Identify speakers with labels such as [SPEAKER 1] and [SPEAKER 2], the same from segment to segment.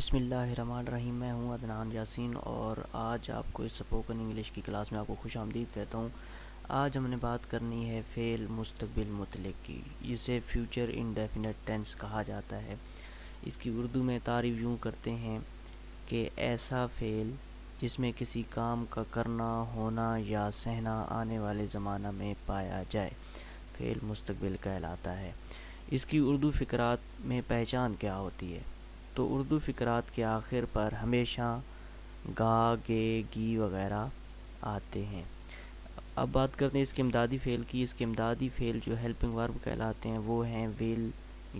[SPEAKER 1] بسم اللہ الرحمن الرحیم۔ میں ہوں عدنان یاسین اور آج آپ کو اس اسپوکن انگلش کی کلاس میں آپ کو خوش آمدید کہتا ہوں۔ آج ہم نے بات کرنی ہے فعل مستقبل مطلق کی، جسے فیوچر انڈیفینٹ ٹینس کہا جاتا ہے۔ اس کی اردو میں تعریف یوں کرتے ہیں کہ ایسا فعل جس میں کسی کام کا کرنا، ہونا یا سہنا آنے والے زمانہ میں پایا جائے، فعل مستقبل کہلاتا ہے۔ اس کی اردو فقرات میں پہچان کیا ہوتی ہے؟ تو اردو فقرات کے آخر پر ہمیشہ گا، گے، گی وغیرہ آتے ہیں۔ اب بات کرتے ہیں اس کے امدادی فعل کی۔ اس کے امدادی فعل جو ہیلپنگ ورب کہلاتے ہیں وہ ہیں ول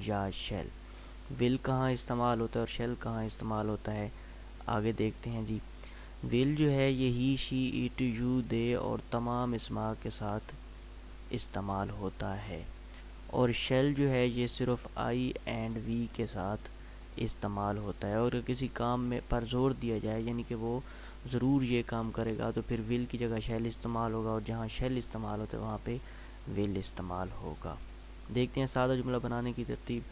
[SPEAKER 1] یا شیل۔ ول کہاں استعمال ہوتا ہے اور شیل کہاں استعمال ہوتا ہے، آگے دیکھتے ہیں جی۔ ول جو ہے یہ ہی، شی، اٹ، یو، دے اور تمام اسماء کے ساتھ استعمال ہوتا ہے، اور شیل جو ہے یہ صرف آئی اینڈ وی کے ساتھ استعمال ہوتا ہے۔ اور کسی کام میں پر زور دیا جائے، یعنی کہ وہ ضرور یہ کام کرے گا، تو پھر ول کی جگہ شیل استعمال ہوگا، اور جہاں شیل استعمال ہوتا ہے وہاں پہ ول استعمال ہوگا۔ دیکھتے ہیں سادہ جملہ بنانے کی ترتیب۔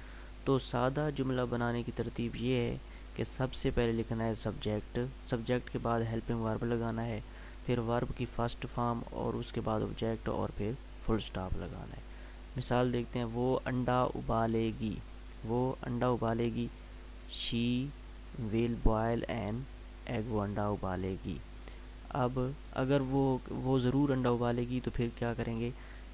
[SPEAKER 1] تو سادہ جملہ بنانے کی ترتیب یہ ہے کہ سب سے پہلے لکھنا ہے سبجیکٹ، سبجیکٹ کے بعد ہیلپنگ ورب لگانا ہے، پھر ورب کی فرسٹ فارم اور اس کے بعد آبجیکٹ اور پھر فل سٹاپ لگانا ہے۔ مثال دیکھتے ہیں، وہ انڈا ابالے گی، وہ انڈا ابالے گی۔ She will boil an egg, وہ انڈا ابالے گی۔ اب اگر وہ ضرور انڈا ابالے گی تو پھر کیا کریں گے،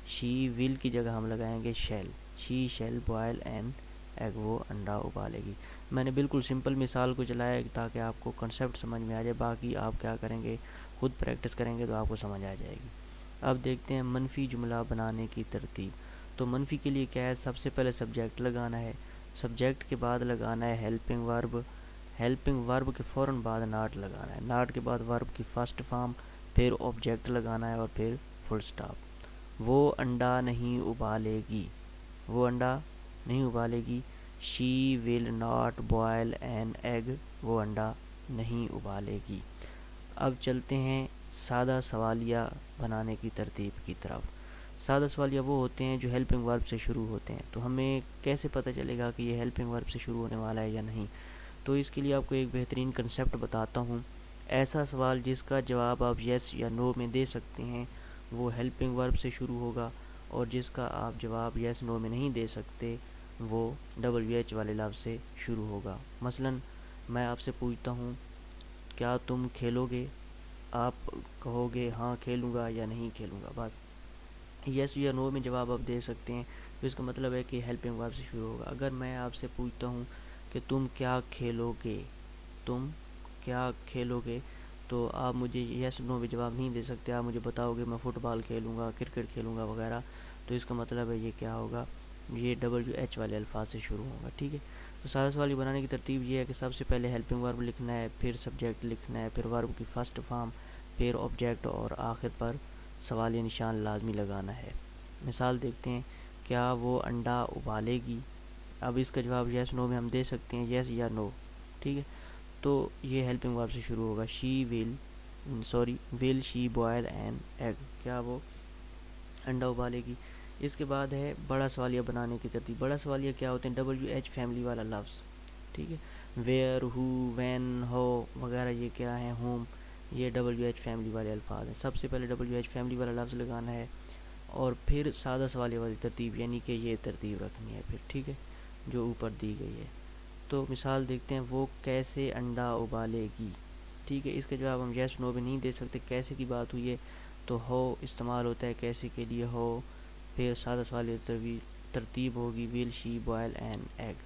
[SPEAKER 1] شی ول کی جگہ ہم لگائیں گے shell, she shell boil an egg, وہ انڈا ابالے گی۔ میں نے بالکل سمپل مثال کو چلایا ہے تاکہ آپ کو کنسیپٹ سمجھ میں آ جائے، باقی آپ کیا کریں گے، خود پریکٹس کریں گے تو آپ کو سمجھ آ جائے گی۔ اب دیکھتے ہیں منفی جملہ بنانے کی ترتیب۔ تو منفی کے لیے کیا ہے، سب سے پہلے سبجیکٹ لگانا ہے، سبجیکٹ کے بعد لگانا ہے ہیلپنگ ورب، ہیلپنگ ورب کے فوراً بعد ناٹ لگانا ہے، ناٹ کے بعد ورب کی فرسٹ فارم، پھر آبجیکٹ لگانا ہے اور پھر فل سٹاپ۔ وہ انڈا نہیں ابالے گی، وہ انڈا نہیں ابالے گی۔ She will not boil an egg, وہ انڈا نہیں ابالے گی۔ اب چلتے ہیں سادہ سوالیہ بنانے کی ترتیب کی طرف۔ سادہ سوالیہ وہ ہوتے ہیں جو ہیلپنگ ورب سے شروع ہوتے ہیں۔ تو ہمیں کیسے پتہ چلے گا کہ یہ ہیلپنگ ورب سے شروع ہونے والا ہے یا نہیں؟ تو اس کے لیے آپ کو ایک بہترین کنسیپٹ بتاتا ہوں۔ ایسا سوال جس کا جواب آپ یس یا نو میں دے سکتے ہیں وہ ہیلپنگ ورب سے شروع ہوگا، اور جس کا آپ جواب یس نو میں نہیں دے سکتے وہ ڈبلیو ایچ والے لفظ سے شروع ہوگا۔ مثلاً میں آپ سے پوچھتا ہوں کیا تم کھیلو گے، آپ کہو گے ہاں کھیلوں گا یا نہیں کھیلوں گا، بس یس یا نو میں جواب آپ دے سکتے ہیں، تو اس کا مطلب ہے کہ ہیلپنگ ورب سے شروع ہوگا۔ اگر میں آپ سے پوچھتا ہوں کہ تم کیا کھیلو گے، تم کیا کھیلو گے، تو آپ مجھے یس نو میں جواب نہیں دے سکتے، آپ مجھے بتاؤ گے میں فٹ بال کھیلوں گا، کرکٹ کھیلوں گا وغیرہ، تو اس کا مطلب ہے یہ کیا ہوگا، یہ ڈبلیو ایچ والے الفاظ سے شروع ہوگا، ٹھیک ہے۔ تو سادہ سوالی بنانے کی ترتیب یہ ہے کہ سب سے پہلے ہیلپنگ ورب لکھنا ہے، پھر سبجیکٹ لکھنا ہے، پھر ورب کی فرسٹ فارم، پھر آبجیکٹ اور آخر پر سوالیہ نشان لازمی لگانا ہے۔ مثال دیکھتے ہیں، کیا وہ انڈا ابالے گی؟ اب اس کا جواب یس نو میں ہم دے سکتے ہیں، یس یا نو، ٹھیک ہے۔ تو یہ ہیلپنگ ورب سے شروع ہوگا، ول شی بوائل این ایگ، کیا وہ انڈا ابالے گی؟ اس کے بعد ہے بڑا سوالیہ بنانے کی ترتیب۔ بڑا سوالیہ کیا ہوتے ہیں، ڈبلیو ایچ فیملی والا لفظ، ٹھیک ہے۔ ویئر، ہو، وین، ہو وغیرہ یہ کیا ہیں، ہوم، یہ ڈبلیو ایچ فیملی والے الفاظ ہیں۔ سب سے پہلے ڈبلیو ایچ فیملی والا لفظ لگانا ہے اور پھر سادہ سوالیہ والی ترتیب، یعنی کہ یہ ترتیب رکھنی ہے پھر، ٹھیک ہے، جو اوپر دی گئی ہے۔ تو مثال دیکھتے ہیں، وہ کیسے انڈا ابالے گی، ٹھیک ہے۔ اس کا جواب ہم یس نو بھی نہیں دے سکتے، کیسے کی بات ہوئی ہے تو ہو استعمال ہوتا ہے کیسے کے لیے، ہو، پھر سادہ سوالیہ ترتیب ہوگی ول شی بوائل این ایگ۔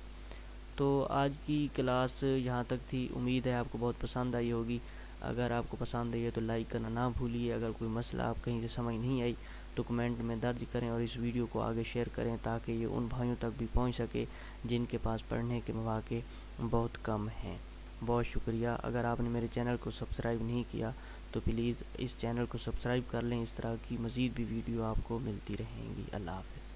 [SPEAKER 1] تو آج کی کلاس یہاں تک تھی، امید ہے آپ کو بہت پسند آئی ہوگی۔ اگر آپ کو پسند آئی ہے تو لائک کرنا نہ بھولیے، اگر کوئی مسئلہ آپ کہیں سے سمجھ نہیں آئی تو کمنٹ میں درج کریں اور اس ویڈیو کو آگے شیئر کریں تاکہ یہ ان بھائیوں تک بھی پہنچ سکے جن کے پاس پڑھنے کے مواقع بہت کم ہیں۔ بہت شکریہ۔ اگر آپ نے میرے چینل کو سبسکرائب نہیں کیا تو پلیز اس چینل کو سبسکرائب کر لیں، اس طرح کی مزید بھی ویڈیو آپ کو ملتی رہیں گی۔ اللہ حافظ۔